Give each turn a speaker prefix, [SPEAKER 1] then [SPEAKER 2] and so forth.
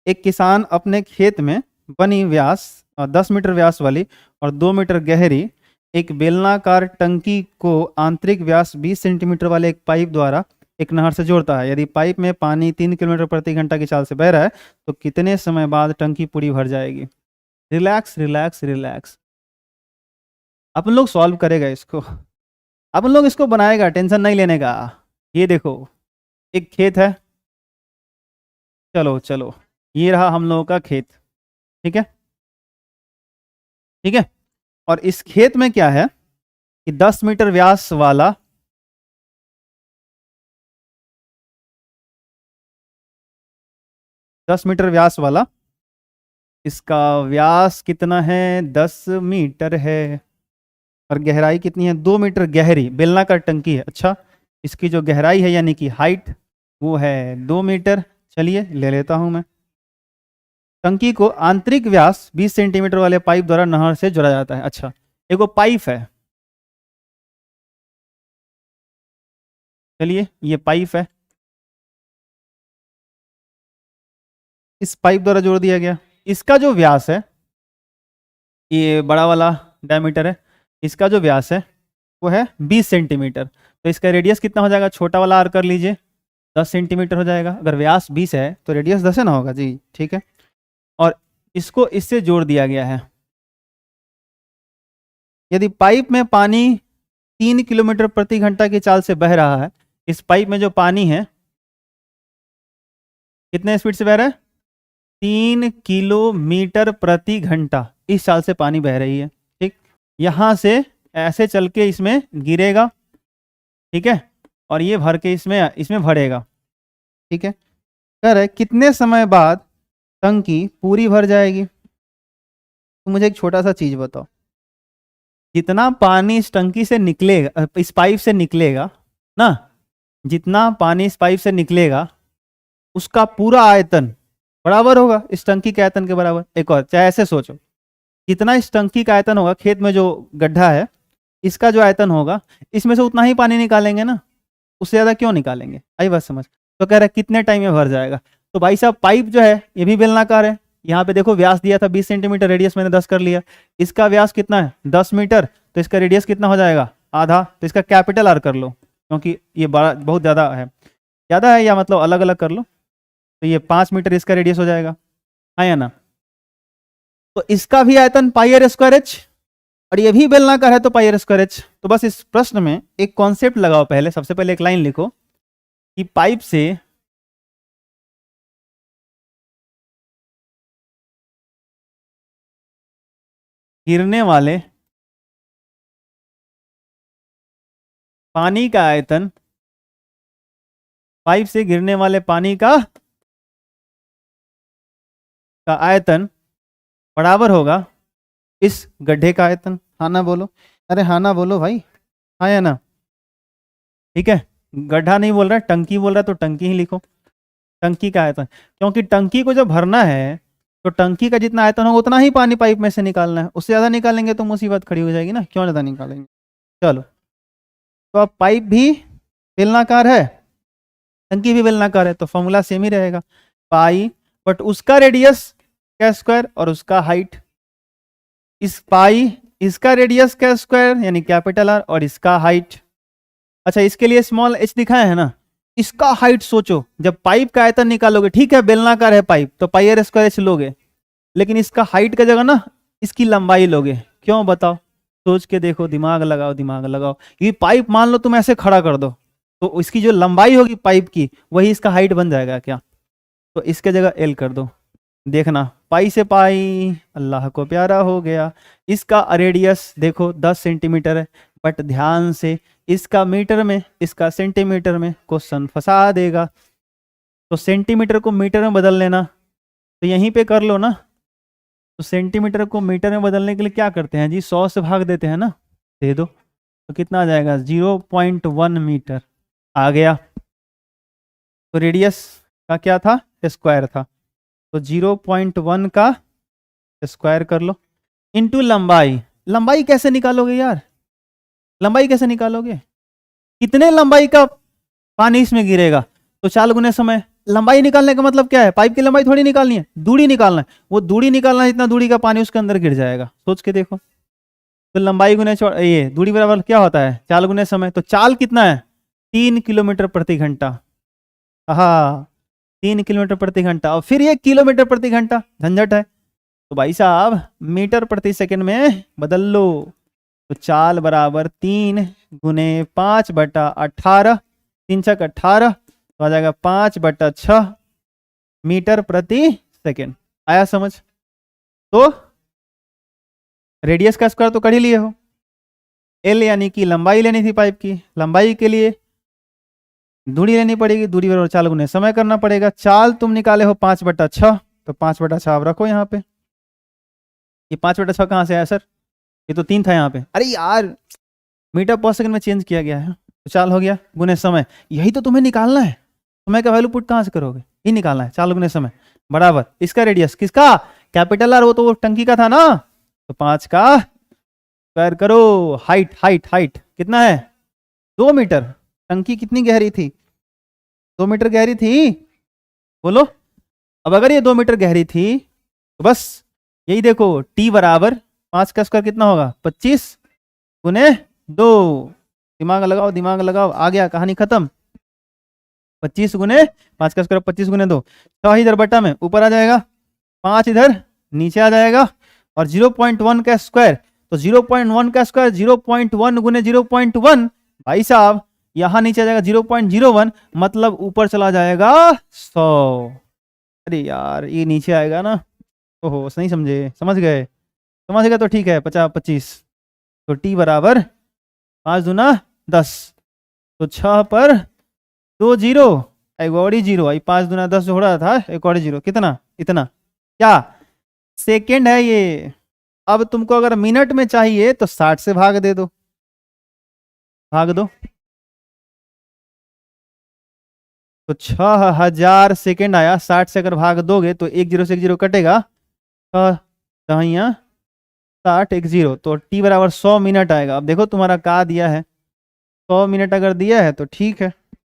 [SPEAKER 1] एक किसान अपने खेत में बनी व्यास 10 मीटर व्यास वाली और 2 मीटर गहरी एक बेलनाकार टंकी को आंतरिक व्यास 20 सेंटीमीटर वाले एक पाइप द्वारा एक नहर से जोड़ता है। यदि पाइप में पानी 3 किलोमीटर प्रति घंटा की चाल से बह रहा है तो कितने समय बाद टंकी पूरी भर जाएगी? Relax relax relax. अपन लोग सॉल्व करेगा इसको, अपन लोग इसको बनाएगा, टेंशन नहीं लेने का। ये देखो एक खेत है, चलो चलो ये रहा हम लोगों का खेत, ठीक है ठीक है। और इस खेत में क्या है कि 10 मीटर व्यास वाला 10 मीटर व्यास वाला, इसका व्यास कितना है? 10 मीटर है। और गहराई कितनी है? 2 मीटर गहरी बेलनाकार टंकी है। अच्छा, इसकी जो गहराई है यानी कि हाइट वो है 2 मीटर। चलिए ले लेता हूं मैं। टंकी को आंतरिक व्यास 20 सेंटीमीटर वाले पाइप द्वारा नहर से जोड़ा जाता है। अच्छा, एक वो पाइप है, चलिए ये पाइप है, इस पाइप द्वारा जोड़ दिया गया। इसका जो व्यास है, ये बड़ा वाला डायमीटर है, इसका जो व्यास है वो है 20 सेंटीमीटर। तो इसका रेडियस कितना हो जाएगा? छोटा वाला आर कर लीजिए, 10 सेंटीमीटर हो जाएगा। अगर व्यास 20 है तो रेडियस 10 है ना होगा जी, ठीक है। और इसको इससे जोड़ दिया गया है। यदि पाइप में पानी 3 किलोमीटर प्रति घंटा की चाल से बह रहा है, इस पाइप में जो पानी है कितने स्पीड से बह रहा है? 3 किलोमीटर प्रति घंटा इस चाल से पानी बह रही है, ठीक। यहां से ऐसे चल के इसमें गिरेगा, ठीक है, और ये भर के इसमें भरेगा, ठीक है। कह रहे कितने समय बाद टंकी पूरी भर जाएगी? तो मुझे एक छोटा सा चीज बताओ, जितना पानी इस टंकी से निकलेगा, इस पाइप से निकलेगा ना, जितना पानी इस पाइप से निकलेगा उसका पूरा आयतन बराबर होगा इस टंकी के आयतन के बराबर। एक और, चाहे ऐसे सोचो, जितना इस टंकी का आयतन होगा, खेत में जो गड्ढा है इसका जो आयतन होगा, इसमें से उतना ही पानी निकालेंगे ना, उससे ज्यादा क्यों निकालेंगे? आई बात समझ? तो कह रहा है कितने टाइम में भर जाएगा। तो भाई साहब पाइप जो है ये भी बेलनाकार है, यहाँ पे देखो व्यास दिया था 20 सेंटीमीटर, रेडियस मैंने 10 कर लिया। इसका व्यास कितना है? 10 मीटर। तो इसका रेडियस कितना हो जाएगा? आधा। तो इसका कैपिटल आर कर लो, क्योंकि ये बड़ा बहुत ज़्यादा है या मतलब अलग अलग कर लो। तो ये 5 मीटर इसका रेडियस हो जाएगा, हाँ या ना? तो इसका भी आयतन पाई आर स्क्वायर एच, और ये भी बेलनाकार है तो पाई आर स्क्वायर एच। तो बस इस प्रश्न में एक कॉन्सेप्ट लगाओ, पहले सबसे पहले एक लाइन लिखो कि पाइप से गिरने वाले पानी का आयतन, पाइप से गिरने वाले पानी का आयतन बराबर होगा इस गड्ढे का आयतन। हाँ ना बोलो, अरे हाँ ना बोलो भाई, हाँ या ना? ठीक है, गड्ढा नहीं बोल रहा, टंकी बोल रहा, तो टंकी ही लिखो, टंकी का आयतन। क्योंकि टंकी को जब भरना है तो टंकी का जितना आयतन होगा उतना ही पानी पाइप में से निकालना है। उससे ज़्यादा निकालेंगे तो मुसीबत खड़ी हो जाएगी ना, क्यों ज़्यादा निकालेंगे। चलो, तो अब पाइप भी बेलनाकार है, टंकी भी बेलनाकार है, तो फॉर्मूला सेम ही रहेगा, पाई बट उसका रेडियस का स्क्वायर और उसका हाइट। इस पाई इसका रेडियस का स्क्वायर यानी कैपिटल आर, और इसका हाइट। अच्छा, इसके लिए स्मॉल एच दिखाया है ना, इसका हाइट सोचो, जब पाइप का आयतन निकालोगे, ठीक है बेलनाकार है पाइप तो पाई आर स्क्वायर एच लोगे, लेकिन इसका हाइट का जगह ना इसकी लंबाई लोगे। क्यों बताओ? सोच के देखो, दिमाग लगाओ दिमाग लगाओ। ये पाइप मान लो तुम ऐसे खड़ा कर दो तो इसकी जो लंबाई होगी पाइप की वही इसका हाइट बन जाएगा क्या? तो इसके जगह एल कर दो। देखना, पाई से पाई अल्लाह को प्यारा हो गया। इसका रेडियस देखो 10 सेंटीमीटर है, बट ध्यान से इसका मीटर में इसका सेंटीमीटर में क्वेश्चन फंसा देगा। तो सेंटीमीटर को मीटर में बदल लेना, तो यहीं पे कर लो ना। तो सेंटीमीटर को मीटर में बदलने के लिए क्या करते हैं जी? 100 से भाग देते हैं ना, दे दो तो कितना आ जाएगा? 0.1 मीटर आ गया। तो रेडियस का क्या था? स्क्वायर था, तो 0.1 का स्क्वायर कर लो इनटू लंबाई। लंबाई कैसे निकालोगे यार? लंबाई कैसे निकालोगे? कितने लंबाई का पानी इसमें गिरेगा? तो 4 गुने समय लंबाई निकालने का मतलब क्या है? पाइप की लंबाई थोड़ी निकालनी है, दूरी निकालना है। वो दूरी निकालना है जितना दूरी का पानी उसके अंदर गिर जाएगा, सोच के देखो। तो लंबाई गुने ये दूरी बराबर क्या होता है? चाल गुने समय। तो चाल कितना है? 3 किलोमीटर प्रति घंटा। हाँ, 3 किलोमीटर प्रति घंटा। और फिर ये किलोमीटर प्रति घंटा झंझट है, तो भाई साहब मीटर प्रति सेकंड में बदल लो। तो चाल बराबर 3 गुने 5/18, 3 छक 18, तो आ जाएगा 5/6 मीटर प्रति सेकंड। आया समझ? तो रेडियस का स्क्वायर तो कर ही लिए हो। एल यानी कि लंबाई लेनी थी पाइप की, लंबाई के लिए दूरी लेनी पड़ेगी, दूरी बराबर चाल गुने समय करना पड़ेगा। चाल तुम निकाले हो 5/6, तो 5/6 आप रखो यहाँ पे। ये 5/6 कहाँ से आया सर? ये तो 3 था यहाँ पे। अरे यार मीटर पर सेकंड में चेंज किया गया है। तो चाल हो गया गुने समय, यही तो तुम्हें निकालना है। समय का वैल्यू पुट कहाँ से करोगे? ये निकालना है, चाल गुने समय बराबर इसका रेडियस, किसका? कैपिटल आर, वो तो वो टंकी का था ना। तो 5 का स्क्वायर करो। हाइट हाइट हाइट कितना है? 2 मीटर। टंकी कितनी गहरी थी? 2 मीटर गहरी थी, बोलो। अब अगर ये 2 मीटर गहरी थी तो बस यही देखो, टी बराबर 5 का स्क्वायर कितना होगा? 25 गुने 2। दिमाग लगाओ दिमाग लगाओ, आ गया, कहानी खत्म। 25 गुने 5 का स्क्वायर 25 गुने 2, 6 इधर बटा में ऊपर आ जाएगा, 5 इधर नीचे आ जाएगा, और 0.1 का स्क्वायर। तो 0.1 का स्क्वायर 0.1 गुने 0.1, भाई साहब यहां नीचे आ जाएगा 0.01, मतलब ऊपर चला जाएगा 100। अरे यार ये नीचे आएगा ना, ओहो नहीं समझे? समझ गए? समझ गए तो ठीक है, 50-25। तो टी बराबर 5 दूना 10, तो 6 पर 2 जीरो, एक और ही जीरो आई, 5 दूना 10 जो हो रहा था, एक और जीरो, कितना? इतना। क्या सेकेंड है ये? अब तुमको अगर मिनट में चाहिए तो 60 से भाग दे दो, भाग दो। तो 6000 सेकेंड आया, 60 से अगर भाग दोगे तो 1 जीरो से 1 जीरो कटेगा, 60 1 जीरो, तो टी बराबर 100 मिनट आएगा। अब देखो तुम्हारा का दिया है, 100 मिनट अगर दिया है तो ठीक है,